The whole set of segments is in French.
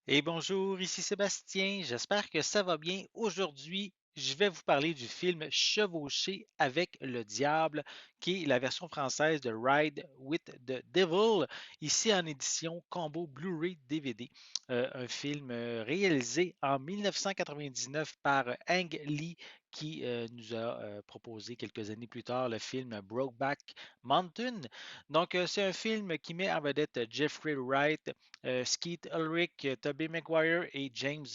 Et bonjour, ici Sébastien, j'espère que ça va bien. Aujourd'hui, je vais vous parler du film Chevaucher avec le diable, qui est la version française de Ride with the Devil, ici en édition combo Blu-ray DVD. Un film réalisé en 1999 par Ang Lee, qui nous a proposé quelques années plus tard le film Brokeback Mountain. Donc, c'est un film qui met en vedette Jeffrey Wright, Skeet Ulrich, Tobey Maguire et James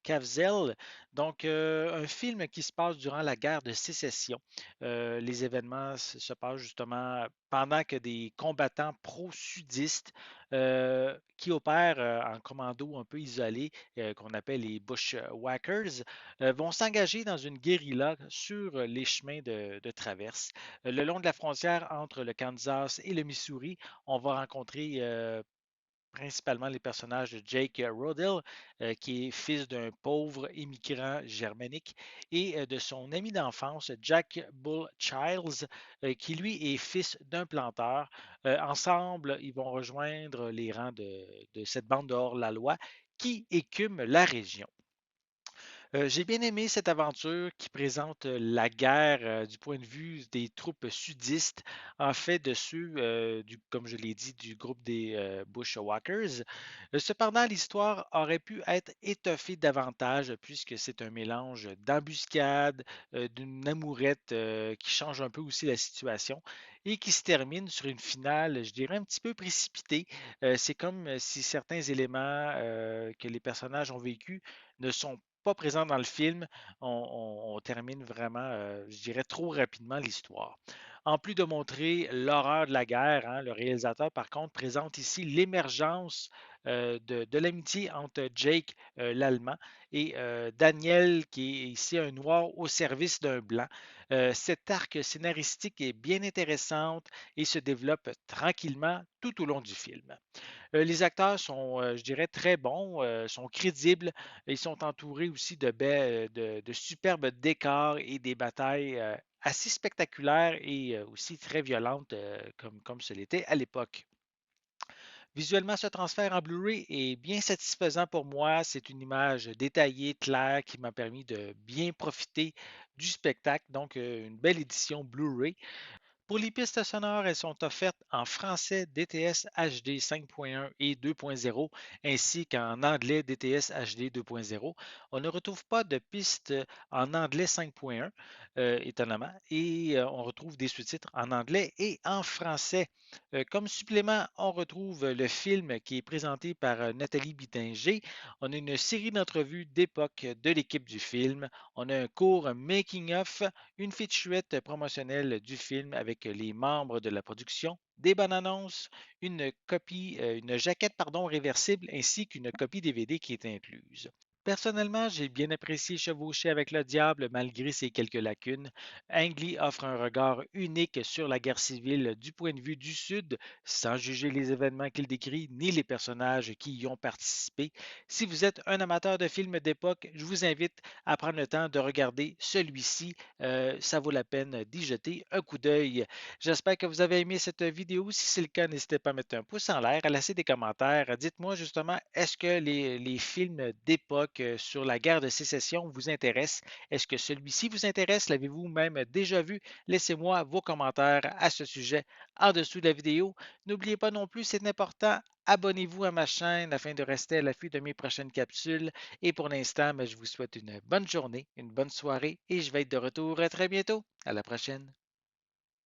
Caviezel. Donc, un film qui se passe durant la guerre de sécession. Les événements se passent justement pendant que des combattants pro-sudistes qui opèrent en commando un peu isolé, qu'on appelle les Bushwhackers, vont s'engager dans une guérilla sur les chemins de traverse. Le long de la frontière entre le Kansas et le Missouri, on va rencontrer principalement les personnages de Jake Rodell, qui est fils d'un pauvre immigrant germanique, et de son ami d'enfance, Jack Bull Childs, qui lui est fils d'un planteur. Ensemble, ils vont rejoindre les rangs de cette bande de hors-la-loi qui écume la région. J'ai bien aimé cette aventure qui présente la guerre du point de vue des troupes sudistes, en fait de ceux, comme je l'ai dit, du groupe des Bushwhackers. Cependant, l'histoire aurait pu être étoffée davantage puisque c'est un mélange d'embuscade, d'une amourette qui change un peu aussi la situation et qui se termine sur une finale, je dirais, un petit peu précipitée. C'est comme si certains éléments que les personnages ont vécus ne sont pas présent dans le film, on termine vraiment, je dirais, trop rapidement l'histoire. En plus de montrer l'horreur de la guerre, hein, le réalisateur, par contre, présente ici l'émergence de l'amitié entre Jake, l'Allemand, et Daniel, qui est ici un noir au service d'un blanc. Cet arc scénaristique est bien intéressant et se développe tranquillement tout au long du film. Les acteurs sont, je dirais, très bons, sont crédibles. Ils sont entourés aussi de superbes décors et des batailles assez spectaculaires et aussi très violentes comme ce l'était à l'époque. Visuellement, ce transfert en Blu-ray est bien satisfaisant pour moi. C'est une image détaillée, claire, qui m'a permis de bien profiter du spectacle. Donc, une belle édition Blu-ray. Pour les pistes sonores, elles sont offertes en français DTS HD 5.1 et 2.0, ainsi qu'en anglais DTS HD 2.0. On ne retrouve pas de pistes en anglais 5.1, étonnamment, et on retrouve des sous-titres en anglais et en français. Comme supplément, on retrouve le film qui est présenté par Nathalie Bittinger. On a une série d'entrevues d'époque de l'équipe du film. On a un court making-of, une featurette promotionnelle du film avec les membres de la production, des bandes annonces, une jaquette pardon, réversible ainsi qu'une copie DVD qui est incluse. Personnellement, j'ai bien apprécié Chevaucher avec le diable malgré ses quelques lacunes. Ang Lee offre un regard unique sur la guerre civile du point de vue du Sud, sans juger les événements qu'il décrit ni les personnages qui y ont participé. Si vous êtes un amateur de films d'époque, je vous invite à prendre le temps de regarder celui-ci. Ça vaut la peine d'y jeter un coup d'œil. J'espère que vous avez aimé cette vidéo. Si c'est le cas, n'hésitez pas à mettre un pouce en l'air, à laisser des commentaires. Dites-moi justement, est-ce que les films d'époque sur la guerre de sécession vous intéressent? Est-ce que celui-ci vous intéresse? L'avez-vous même déjà vu? Laissez-moi vos commentaires à ce sujet en dessous de la vidéo. N'oubliez pas non plus, c'est important, abonnez-vous à ma chaîne afin de rester à l'affût de mes prochaines capsules. Et pour l'instant, je vous souhaite une bonne journée, une bonne soirée et je vais être de retour très bientôt. À la prochaine.